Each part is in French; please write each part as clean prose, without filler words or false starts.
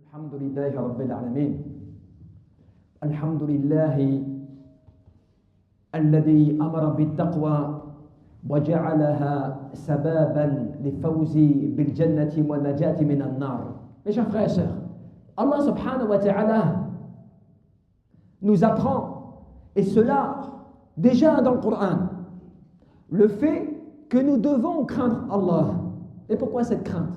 الحمد لله رب العالمين. الحمد لله الذي أمر بالتقوى وجعلها سبابا للفوز بالجنة والنجاة من النار. Mes chers frères et sœurs, Allah subhanahu wa ta'ala nous apprend, et cela déjà dans le Coran, le fait que nous devons craindre Allah. Et pourquoi cette crainte?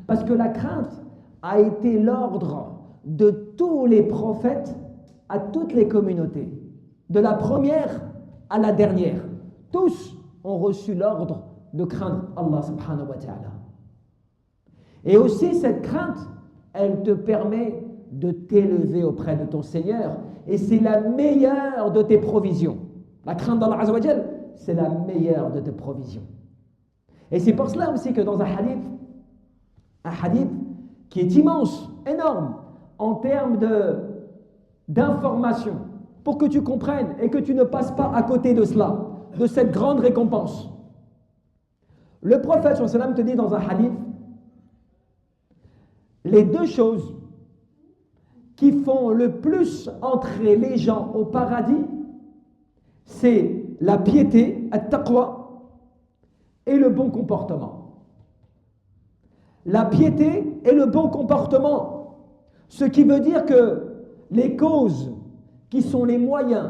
Parce que la crainte a été l'ordre de tous les prophètes à toutes les communautés, de la première à la dernière. Tous ont reçu l'ordre de craindre Allah subhanahu wa ta'ala. Et aussi cette crainte, elle te permet de t'élever auprès de ton Seigneur, et c'est la meilleure de tes provisions. La crainte d'Allah Azza wa Jal, c'est la meilleure de tes provisions. Et c'est pour cela aussi que dans un hadith qui est immense, énorme, en termes d'information, pour que tu comprennes et que tu ne passes pas à côté de cela, de cette grande récompense. Le prophète sallallahu alayhi wa sallam te dit dans un hadith, les deux choses qui font le plus entrer les gens au paradis, c'est la piété, at-taqwa, et le bon comportement. La piété et le bon comportement, ce qui veut dire que les causes qui sont les moyens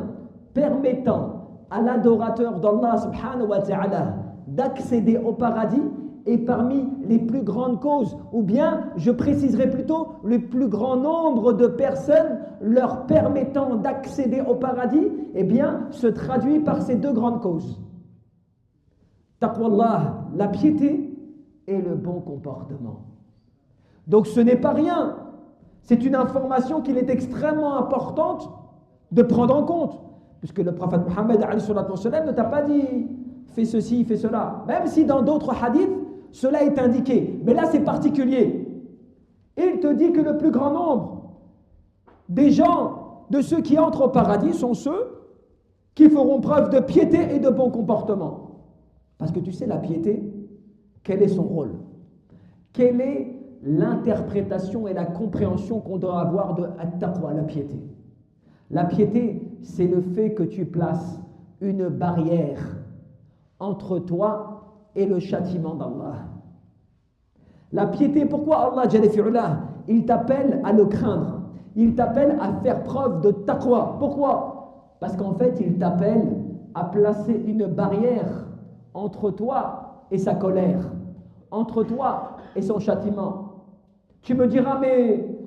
permettant à l'adorateur d'Allah subhanahu wa ta'ala d'accéder au paradis est parmi les plus grandes causes, ou bien, je préciserai plutôt, le plus grand nombre de personnes leur permettant d'accéder au paradis, eh bien, se traduit par ces deux grandes causes. Taqwallah, la piété, et le bon comportement. Donc ce n'est pas rien, c'est une information qu'il est extrêmement importante de prendre en compte, puisque le prophète Mohammed ne t'a pas dit fais ceci, fais cela, même si dans d'autres hadiths cela est indiqué, mais là c'est particulier. Il te dit que le plus grand nombre des gens, de ceux qui entrent au paradis, sont ceux qui feront preuve de piété et de bon comportement. Parce que tu sais, la piété, quel est son rôle? Quelle est l'interprétation et la compréhension qu'on doit avoir de at-taqwa, la piété? La piété, c'est le fait que tu places une barrière entre toi et le châtiment d'Allah. La piété, pourquoi Allah Jalla fi'ula, il t'appelle à le craindre, il t'appelle à faire preuve de taqwa? Pourquoi? Parce qu'en fait, il t'appelle à placer une barrière entre toi et sa colère, entre toi et son châtiment. Tu me diras, mais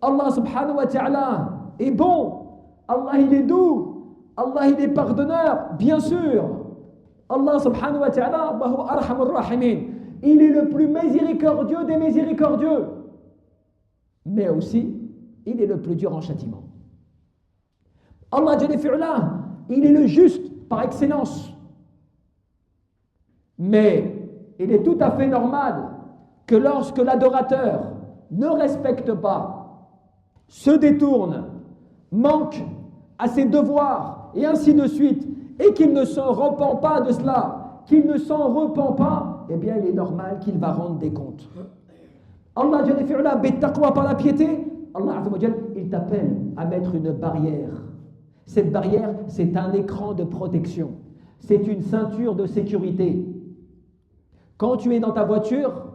Allah subhanahu wa ta'ala est bon, Allah il est doux, Allah il est pardonneur, bien sûr. Allah subhanahu wa ta'ala, wa huwa arhamur rahimin, il est le plus miséricordieux des miséricordieux, mais aussi il est le plus dur en châtiment. Allah Jalla fi'ula, il est le juste par excellence. Mais il est tout à fait normal que lorsque l'adorateur ne respecte pas, se détourne, manque à ses devoirs et ainsi de suite, et qu'il ne s'en repent pas de cela, qu'il ne s'en repent pas, eh bien il est normal qu'il va rendre des comptes. Allah Jalla fi'ula bittaqwa, par la piété, Allah Azza wa Jal, il t'appelle à mettre une barrière. Cette barrière, c'est un écran de protection, c'est une ceinture de sécurité. Quand tu es dans ta voiture,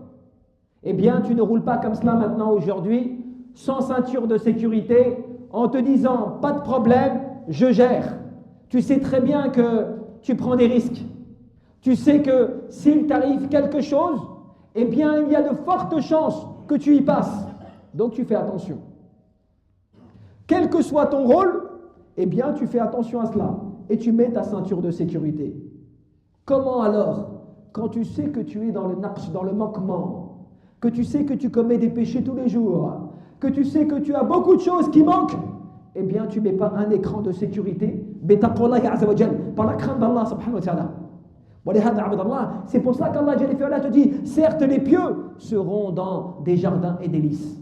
eh bien, tu ne roules pas comme cela maintenant aujourd'hui, sans ceinture de sécurité, en te disant, pas de problème, je gère. Tu sais très bien que tu prends des risques. Tu sais que s'il t'arrive quelque chose, eh bien, il y a de fortes chances que tu y passes. Donc, tu fais attention. Quel que soit ton rôle, eh bien, tu fais attention à cela. Et tu mets ta ceinture de sécurité. Comment alors? Quand tu sais que tu es dans le naqsh, dans le manquement, que tu sais que tu commets des péchés tous les jours, que tu sais que tu as beaucoup de choses qui manquent, eh bien tu ne mets pas un écran de sécurité, par la crainte d'Allah subhanahu wa ta'ala. C'est pour cela qu'Allah te dit, certes les pieux seront dans des jardins et délices,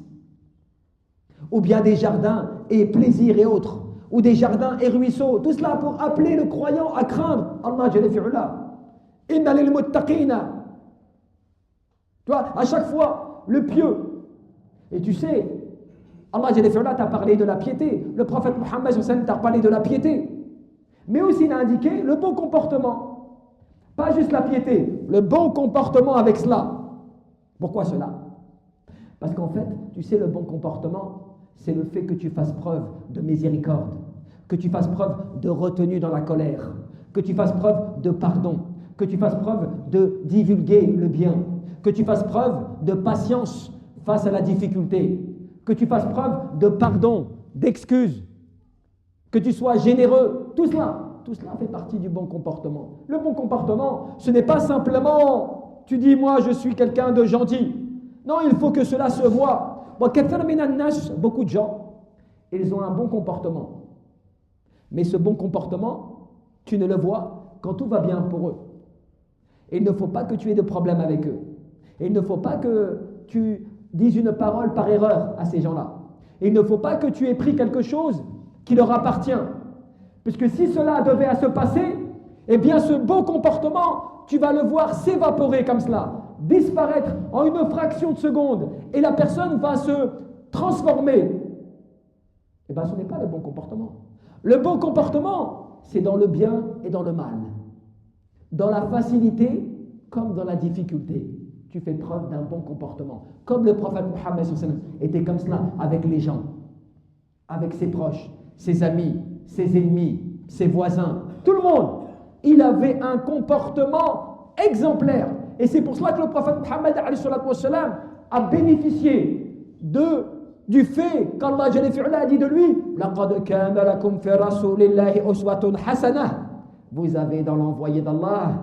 ou bien des jardins et plaisirs et autres, ou des jardins et ruisseaux, tout cela pour appeler le croyant à craindre Allah jalla fi'ula. Inna lil muttaqina. Tu vois, à chaque fois, le pieux. Et tu sais, Allah t'a parlé de la piété. Le prophète Mohammed t'a parlé de la piété. Mais aussi il a indiqué le bon comportement. Pas juste la piété, le bon comportement avec cela. Pourquoi cela? Parce qu'en fait, tu sais, le bon comportement, c'est le fait que tu fasses preuve de miséricorde, que tu fasses preuve de retenue dans la colère, que tu fasses preuve de pardon, que tu fasses preuve de divulguer le bien, que tu fasses preuve de patience face à la difficulté, que tu fasses preuve de pardon, d'excuse, que tu sois généreux. Tout cela fait partie du bon comportement. Le bon comportement, ce n'est pas simplement, tu dis, moi je suis quelqu'un de gentil. Non, il faut que cela se voie. Beaucoup de gens, ils ont un bon comportement. Mais ce bon comportement, tu ne le vois quand tout va bien pour eux. Et il ne faut pas que tu aies de problème avec eux. Et il ne faut pas que tu dises une parole par erreur à ces gens-là. Et il ne faut pas que tu aies pris quelque chose qui leur appartient. Puisque si cela devait se passer, eh bien ce beau comportement, tu vas le voir s'évaporer comme cela, disparaître en une fraction de seconde, et la personne va se transformer. Eh bien ce n'est pas le bon comportement. Le bon comportement, c'est dans le bien et dans le mal. Dans la facilité comme dans la difficulté. Tu fais preuve d'un bon comportement. Comme le prophète Mohammed était comme cela avec les gens, avec ses proches, ses amis, ses ennemis, ses voisins, tout le monde. Il avait un comportement exemplaire. Et c'est pour cela que le prophète Mohammed a bénéficié du fait qu'Allah a dit de lui لَقَدْ كَانَ لَكُمْ فِي رَسُولِ اللَّهِ أُسْوَةٌ حَسَنَةٌ. Vous avez dans l'envoyé d'Allah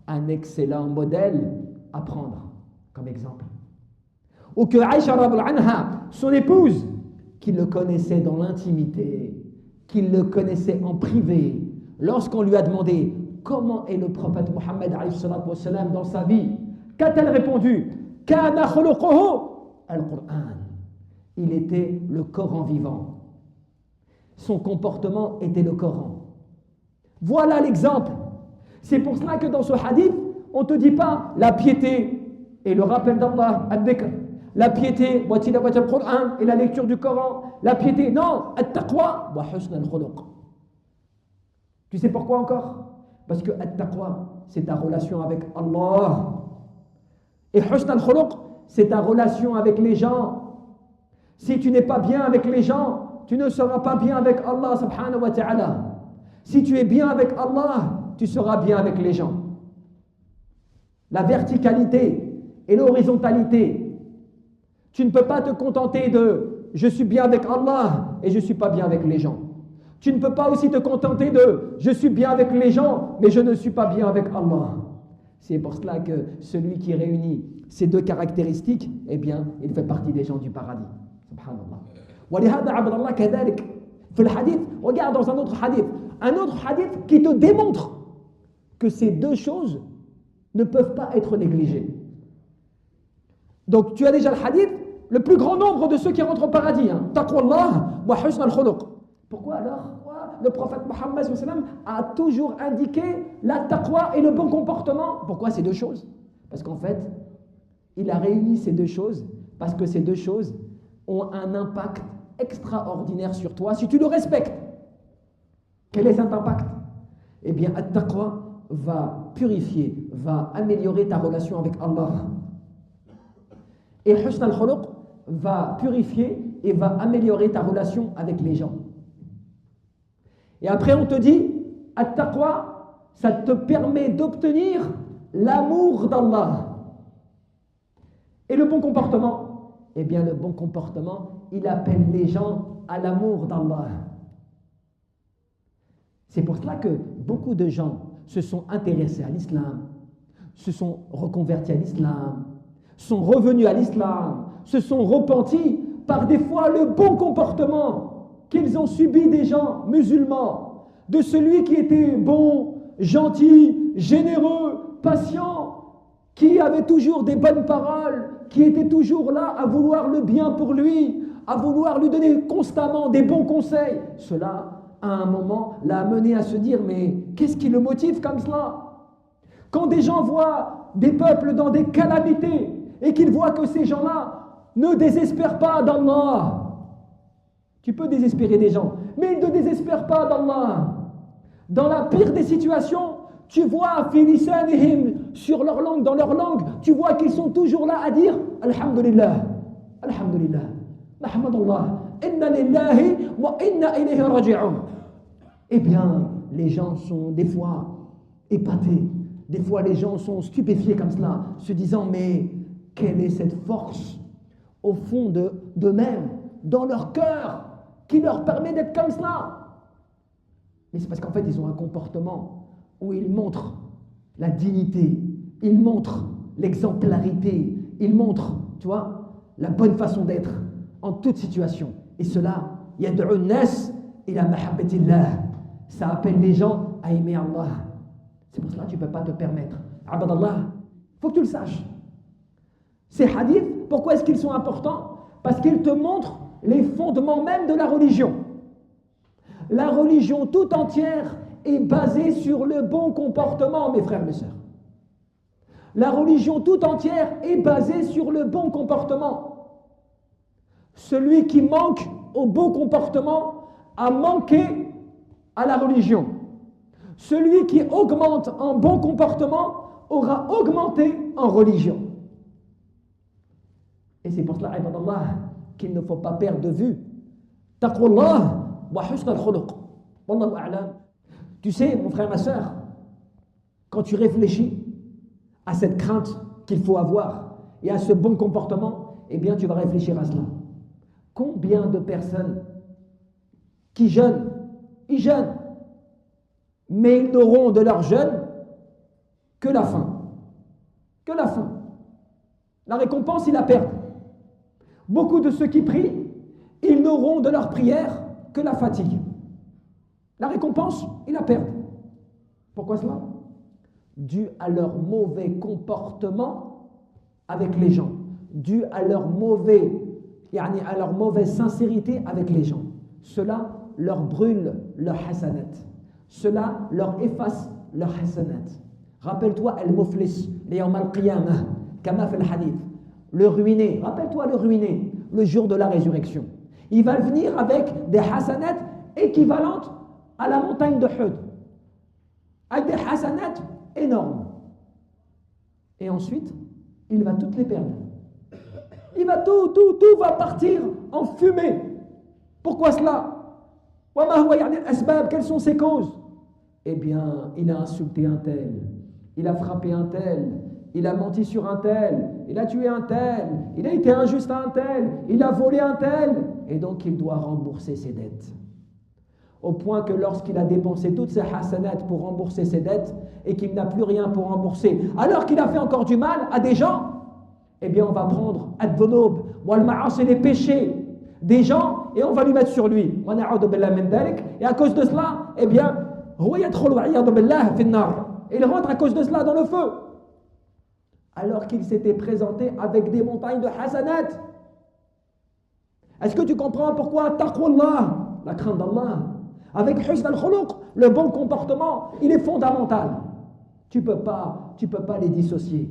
un excellent modèle à prendre comme exemple. Ou que Aïcha anha, son épouse, qui le connaissait dans l'intimité, qui le connaissait en privé, lorsqu'on lui a demandé comment est le prophète Mohammed dans sa vie, qu'a-t-elle répondu? Kana khuluquhu al-Qur'an. Il était le Coran vivant. Son comportement était le Coran. Voilà l'exemple. C'est pour cela que dans ce hadith, on ne te dit pas la piété et le rappel d'Allah, ad-dhikr. La piété, wa tilawat al-Qur'an et la lecture du Coran. La piété, non, at-taqwa wa husn al-khuluq. Tu sais pourquoi encore? Parce que at-taqwa, c'est ta relation avec Allah. Et husn al-khuluq, c'est ta relation avec les gens. Si tu n'es pas bien avec les gens, tu ne seras pas bien avec Allah subhanahu wa ta'ala. Si tu es bien avec Allah, tu seras bien avec les gens. La verticalité et l'horizontalité. Tu ne peux pas te contenter de « je suis bien avec Allah et je ne suis pas bien avec les gens ». Tu ne peux pas aussi te contenter de « je suis bien avec les gens mais je ne suis pas bien avec Allah ». C'est pour cela que celui qui réunit ces deux caractéristiques, eh bien, il fait partie des gens du paradis. Subhanallah. ولهذا عبد الله كذلك في الحديث, regarde dans un autre hadith qui te démontre que ces deux choses ne peuvent pas être négligées. Donc tu as déjà le hadith, le plus grand nombre de ceux qui rentrent au paradis, taqwallah wa husn al-khuluq. Pourquoi alors le prophète Mohammed a toujours indiqué la taqwa et le bon comportement? Pourquoi ces deux choses? Parce qu'en fait, il a réuni ces deux choses parce que ces deux choses ont un impact extraordinaire sur toi si tu le respectes. Quel est cet impact? Eh bien, at-taqwa va purifier, va améliorer ta relation avec Allah. Et husn al-khuluq va purifier et va améliorer ta relation avec les gens. Et après on te dit, at-taqwa, ça te permet d'obtenir l'amour d'Allah. Et le bon comportement? Eh bien le bon comportement, il appelle les gens à l'amour d'Allah. C'est pour cela que beaucoup de gens se sont intéressés à l'islam, se sont reconvertis à l'islam, sont revenus à l'islam, se sont repentis par des fois le bon comportement qu'ils ont subi des gens musulmans, de celui qui était bon, gentil, généreux, patient, qui avait toujours des bonnes paroles, qui était toujours là à vouloir le bien pour lui, à vouloir lui donner constamment des bons conseils. Cela, à un moment, l'a amené à se dire, mais qu'est-ce qui le motive comme cela? Quand des gens voient des peuples dans des calamités et qu'ils voient que ces gens-là ne désespèrent pas d'Allah, Tu peux désespérer des gens, mais ne désespère pas d'Allah. Dans la pire des situations, tu vois filisanihim sur leur langue, dans leur langue, tu vois qu'ils sont toujours là à dire Alhamdulillah, Alhamdulillah, Mahmadallah, Inna lillahi wa inna ilayhi raji'un. Eh bien, les gens sont des fois épatés, des fois les gens sont stupéfiés comme cela, se disant mais quelle est cette force au fond d'eux-mêmes, dans leur cœur, qui leur permet d'être comme cela? Mais c'est parce qu'en fait, ils ont un comportement où ils montrent la dignité, ils montrent l'exemplarité, ils montrent, tu vois, la bonne façon d'être en toute situation. Et cela, yad'u an-nas ila mahabbatillah. Ça appelle les gens à aimer Allah. C'est pour cela que tu ne peux pas te permettre. Abadallah, il faut que tu le saches. Ces hadiths, pourquoi est-ce qu'ils sont importants? Parce qu'ils te montrent les fondements même de la religion. La religion tout entière est basée sur le bon comportement, mes frères et mes sœurs. La religion tout entière est basée sur le bon comportement. Celui qui manque au bon comportement a manqué à la religion. Celui qui augmente en bon comportement aura augmenté en religion. Et c'est pour cela, ibadallah, qu'il ne faut pas perdre de vue taqwallah wa husn al-khuluq. Wallahu a'lam. Tu sais, mon frère, ma sœur, quand tu réfléchis à cette crainte qu'il faut avoir et à ce bon comportement, eh bien, tu vas réfléchir à cela. Combien de personnes qui jeûnent, ils jeûnent, mais ils n'auront de leur jeûne que la faim. Que la faim. La récompense, ils la perdent. Beaucoup de ceux qui prient, ils n'auront de leur prière que la fatigue. La récompense, ils la perdent. Pourquoi cela? Dû à leur mauvais comportement avec les gens, dû à leur mauvaise sincérité avec les gens. Cela leur brûle leur hasanat. Cela leur efface leur hasanat. Rappelle-toi al-muflis, yawm al-qiyamah, kama fi al-hadith. Le ruiné, rappelle-toi le ruiné, le jour de la résurrection. Il va venir avec des hasanat équivalentes à la montagne de Hud, avec des hasanat énormes. Et ensuite, il va toutes les perdre. Il va tout va partir en fumée. Pourquoi cela? Quelles sont ses causes? Eh bien, il a insulté un tel, il a frappé un tel, il a menti sur un tel, il a tué un tel, il a été injuste à un tel, il a volé un tel, et donc il doit rembourser ses dettes. Au point que lorsqu'il a dépensé toutes ses hasanats pour rembourser ses dettes et qu'il n'a plus rien pour rembourser, alors qu'il a fait encore du mal à des gens, eh bien on va prendre ad-dhunub wal ma'asi, les péchés des gens, et on va lui mettre sur lui. Et à cause de cela, eh bien, il rentre à cause de cela dans le feu. Alors qu'il s'était présenté avec des montagnes de hasanat. Est-ce que tu comprends pourquoi taqwallah, la crainte d'Allah, avec husn al-khuluq, le bon comportement, il est fondamental. Tu peux pas les dissocier.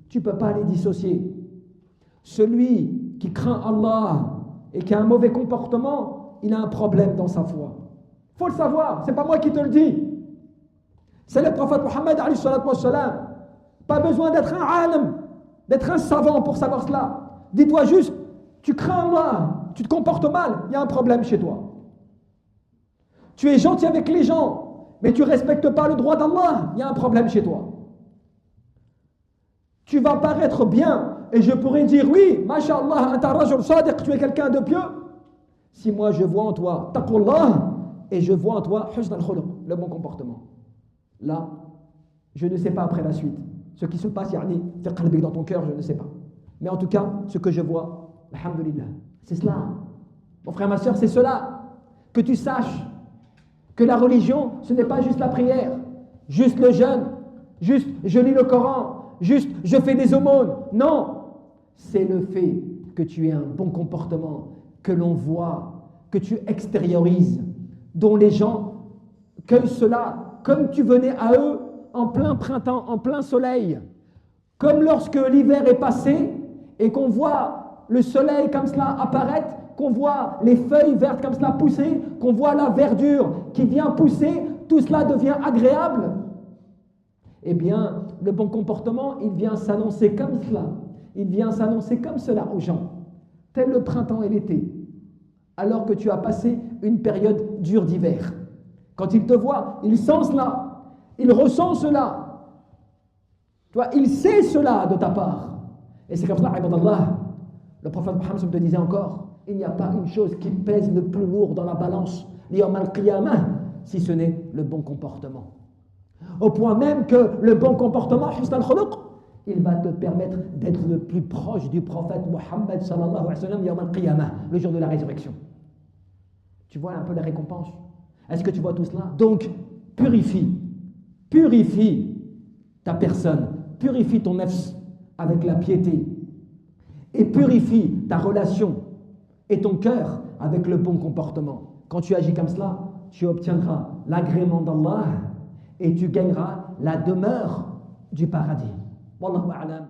Tu peux pas les dissocier. Celui qui craint Allah et qui a un mauvais comportement, il a un problème dans sa foi. Il faut le savoir, c'est pas moi qui te le dis. C'est le prophète Mohammed alayhi salatu wa salam. Pas besoin d'être un alim, d'être un savant pour savoir cela. Dis-toi juste, tu crains Allah, tu te comportes mal, il y a un problème chez toi. Tu es gentil avec les gens, mais tu ne respectes pas le droit d'Allah, il y a un problème chez toi. Tu vas paraître bien, et je pourrais dire oui, masha'Allah, anta rajul sadiq, tu es quelqu'un de pieux. Si moi je vois en toi taqwallah, et je vois en toi husn al-khuluq, le bon comportement. Là, je ne sais pas après la suite. Ce qui se passe, dans ton cœur, je ne sais pas. Mais en tout cas, ce que je vois, alhamdulillah, c'est cela. Mon frère, ma soeur, c'est cela. Que tu saches que la religion, ce n'est pas juste la prière, juste le jeûne, juste je lis le Coran, juste je fais des aumônes. Non, c'est le fait que tu aies un bon comportement, que l'on voit, que tu extériorises, dont les gens cueillent cela comme tu venais à eux en plein printemps, en plein soleil. Comme lorsque l'hiver est passé et qu'on voit le soleil comme cela apparaître, qu'on voit les feuilles vertes comme cela pousser, qu'on voit la verdure qui vient pousser, tout cela devient agréable. Eh bien, le bon comportement, il vient s'annoncer comme cela. Il vient s'annoncer comme cela aux gens, tel le printemps et l'été, alors que tu as passé une période dure d'hiver. Quand il te voit, il sent cela, il ressent cela. Tu vois, il sait cela de ta part. Et c'est comme cela, ibadallah, le prophète Mohammed te disait encore, il n'y a pas une chose qui pèse le plus lourd dans la balance, l'yawm al-qiyamah, si ce n'est le bon comportement. Au point même que le bon comportement, husn al-khuluq, il va te permettre d'être le plus proche du prophète Mohammed sallallahu alayhi wa sallam, yawm al-qiyamah, le jour de la résurrection. Tu vois un peu les récompenses? Est-ce que tu vois tout cela? Donc, purifie ta personne, purifie ton nafs avec la piété et purifie ta relation et ton cœur avec le bon comportement. Quand tu agis comme cela, tu obtiendras l'agrément d'Allah et tu gagneras la demeure du paradis. Wallahu a'lam.